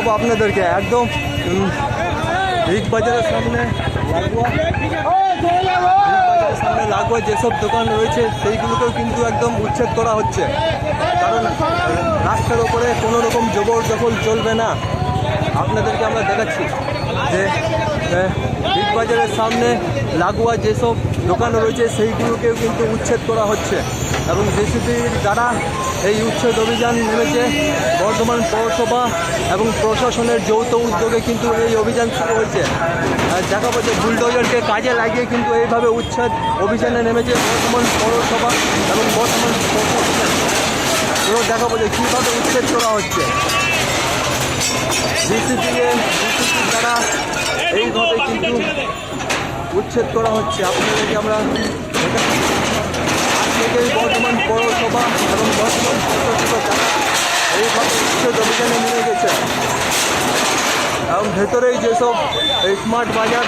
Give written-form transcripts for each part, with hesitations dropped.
দেখাবো আপনাদেরকে একদম বিগ বাজারের সামনে লাগোয়া যেসব দোকান রয়েছে সেইগুলোকেও কিন্তু একদম উচ্ছেদ করা হচ্ছে, কারণ রাস্তার ওপরে কোনো রকম জবরদখল চলবে না। আপনাদেরকে আমরা দেখাচ্ছি যে বিগ বাজারের সামনে লাগোয়া যেসব দোকান রয়েছে সেইগুলোকেও কিন্তু উচ্ছেদ করা হচ্ছে এবং জেসিবির দ্বারা এই উচ্ছেদ অভিযান নেমেছে বর্ধমান পৌরসভা এবং প্রশাসনের যৌথ উদ্যোগে কিন্তু এই অভিযান শুরু হয়েছে। দেখাবো যে বুলডোজারকে কাজে লাগিয়ে কিন্তু এইভাবে উচ্ছেদ অভিযানে নেমেছে বর্ধমান পৌরসভা এবং বর্ধমান প্রশাসনের। পুরো দেখাবো যে কীভাবে উচ্ছেদ করা হচ্ছে জেসিবির দ্বারা এইভাবে কিন্তু উচ্ছেদ করা হচ্ছে। আপনাদেরকে আমরা আজ থেকেই বর্ধমান পৌরসভা এবং বর্ধমান প্রশাসক তারা এইভাবে উচ্ছেদ অভিযানে নেমে গেছে এবং ভেতরেই যেসব স্মার্ট বাজার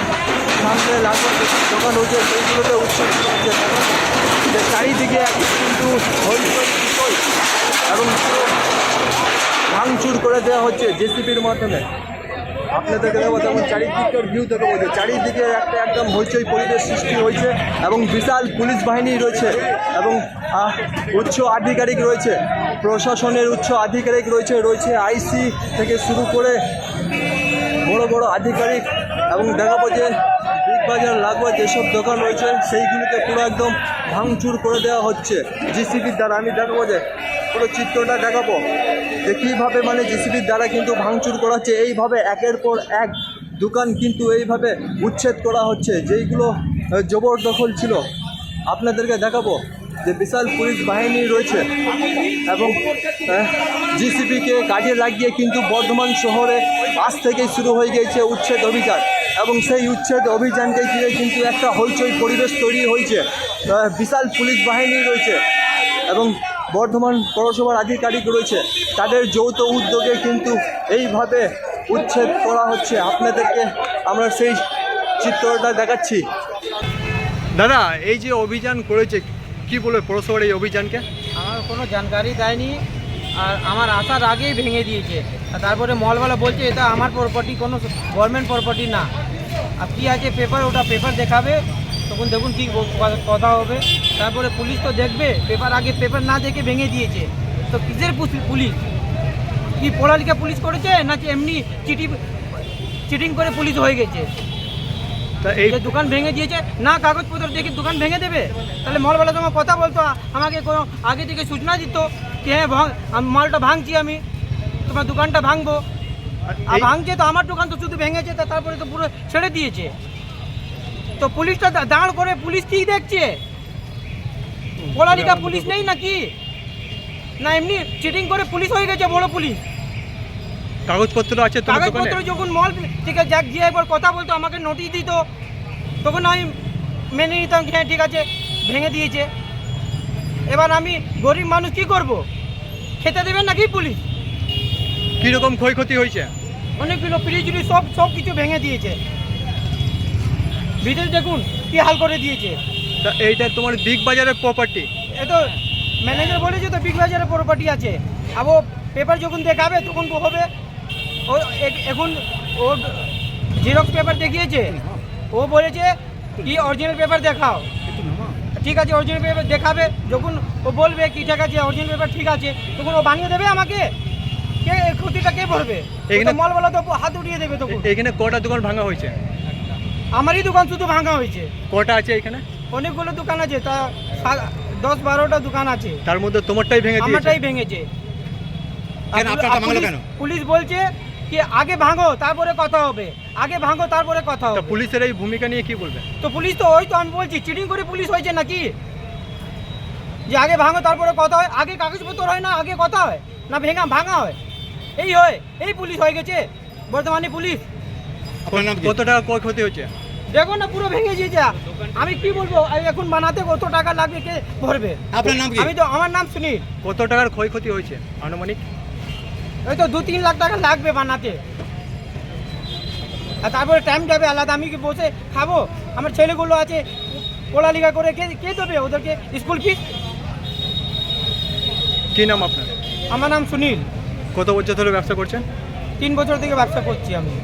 সামনে লাগোয়া দোকান রয়েছে সেইগুলোতে উচ্ছেদ করা হচ্ছে, যে চারিদিকে কিন্তু হইচই এবং ভাঙচুর করে দেওয়া হচ্ছে জেসিবির মাধ্যমে। আপনাদেরকে দেখাবো যেমন চারিদিকের ভিউ দেখাবো যে চারিদিকে একটা একদম হইচই পরিবেশ সৃষ্টি হয়েছে এবং বিশাল পুলিশ বাহিনী রয়েছে এবং উচ্চ আধিকারিক রয়েছে, প্রশাসনের উচ্চ আধিকারিক রয়েছে আইসি থেকে শুরু করে বড় বড় আধিকারিক। এবং দেখাবো যে বিগ বাজার লাগোয়া যেসব দোকান রয়েছে সেইগুলিকে পুরো একদম ভাঙচুর করে দেওয়া হচ্ছে জেসিবির দ্বারা। আমি দেখাবো যে পুরো চিত্রটা দেখাবো যে কীভাবে মানে জেসিবির দ্বারা কিন্তু ভাঙচুর করা হচ্ছে। এইভাবে একের পর এক দোকান কিন্তু এইভাবে উচ্ছেদ করা হচ্ছে যেইগুলো জবরদখল ছিল। আপনাদেরকে দেখাবো যে বিশাল পুলিশ বাহিনী রয়েছে এবং জেসিবিকে কাজে লাগিয়ে কিন্তু বর্ধমান শহরে আজ থেকেই শুরু হয়ে গিয়েছে উচ্ছেদ অভিযান এবং সেই উচ্ছেদ অভিযানকে ঘিরে কিন্তু একটা হইচই পরিবেশ তৈরি হয়েছে। বিশাল পুলিশ বাহিনী রয়েছে এবং বর্ধমান পৌরসভার আধিকারিক রয়েছে, তাদের যৌথ উদ্যোগে কিন্তু এইভাবে উচ্ছেদ করা হচ্ছে। আপনাদেরকে আমরা সেই চিত্রটা দেখাচ্ছি। দাদা, এই যে অভিযান করেছে কি বলে পৌরসভার এই অভিযানকে? আমার কোনো জানকারি দেয়নি আর আমার আসার আগেই ভেঙে দিয়েছে। আর তারপরে মলওয়ালা বলছে এটা আমার প্রপার্টি, কোনো গভর্নমেন্ট প্রপার্টি না। আর কী আছে পেপার, ওটা পেপার দেখাবে, তখন দেখুন কী কথা হবে। তারপরে পুলিশ তো দেখবে পেপার, আগে পেপার না দেখে ভেঙে দিয়েছে। তো কিসের পুলিশ? কি পড়ালেখা পুলিশ করেছে নাকি এমনি চিটিং করে পুলিশ হয়ে গেছে? এই যে দোকান ভেঙে দিয়েছে না, কাগজপত্র দেখে দোকান ভেঙে দেবে? তাহলে মলওয়ালা তোমার কথা বলতো, আমাকে কোনো আগে থেকে সূচনা দিত যে হ্যাঁ মালটা ভাঙছি, আমি তোমার দোকানটা ভাঙবো। আর ভাঙছে তো আমার দোকান তো শুধু ভেঙেছে, তারপরে তো পুরো ছেড়ে দিয়েছে। তো পুলিশটা দাঁড় করে পুলিশ কি দেখছে? পড়ালেখা পুলিশ নেই নাকি? না এমনি চিটিং করে পুলিশ হয়ে গেছে বড় পুলিশ? কাগজপত্র আছে, কাগজপত্র যখন মল থেকে গিয়ে একবার কথা বলতো, আমাকে নোটিশ দিত, তখন আমি মেনে নিতাম হ্যাঁ ঠিক আছে ভেঙে দিয়েছে। এবার আমি গরিব মানুষ কি করব? খেতে দেবেন নাকি পুলিশ? কীরকম ক্ষয়ক্ষতি হয়েছে? অনেকগুলো ফ্রিজ সব কিছু ভেঙে দিয়েছে। ভিতরে দেখুন কি হাল করে দিয়েছে। তা এইটা তোমার বিগ বাজারের প্রপার্টি? এ তো ম্যানেজার বলেছে তো বিগ বাজারের প্রপার্টি আছে। আর ও পেপার যখন দেখাবে তখন হবে। ও এখন ও জেরক্স পেপার দেখিয়েছে, ও বলেছে কি অরিজিনাল পেপার দেখাও। ঠিক আছে অরিজিনাল পেপার দেখাবে, যখন ও বলবে কি ঠিক আছে অরিজিনাল পেপার ঠিক আছে, তখন ও বানিয়ে দেবে আমাকে। কে ক্ষতিটা কে ভরবে? এখানে মলওয়ালা তো হাত উঠিয়ে দেবে। তখন এখানে কটা দোকান ভাঙা হয়েছে? আমারই দোকান শুধু ভাঙা হয়েছে। কটা আছে এখানে? অনেকগুলো দোকান আছে, তা 10-12টা দোকান আছে। তার মধ্যে তোমারটাই ভেঙে দিয়েছে? আমারটাই ভেঙেছে। পুলিশ বলছে কি আগে ভাঙো তারপরে কথা হবে, আগে ভাঙো তারপরে কথা হবে। পুলিশের এই ভূমিকা নিয়ে কি বলবে? তো পুলিশ তো ওই তো আমি বলছি চিটিং করে পুলিশ হয়েছে নাকি? যে আগে ভাঙো তারপরে কথা হয়, আগে কাগজপত্র হয় না, আগে কথা হয় না, ভাঙা হয়, এই হয়, এই পুলিশ হয়ে গেছে বর্তমানে পুলিশ। কত টাকা ক্ষতি হয়েছে দেখো না, পুরো ভেঙে দিয়েছে। আমি কি বলবো, এখন বানাতে কত টাকা লাগবে কে ভরবে? আপনার নাম কি? আমার নাম সুনীল। কত টাকার ক্ষয়ক্ষতি হয়েছে আনুমানিক? ওই তো 2-3 লাখ টাকা লাগবে বানাতে। আর তারপরে টাইম যাবে আলাদা, আমি কি বসে খাবো? আমার ছেলেগুলো আছে পড়ালেখা করে, কে দেবে ওদেরকে স্কুল ফিস? কি নাম আপনার? আমার নাম সুনীল। কত বছর ধরে ব্যবসা করছেন? 3 বছর থেকে ব্যবসা করছি আমি।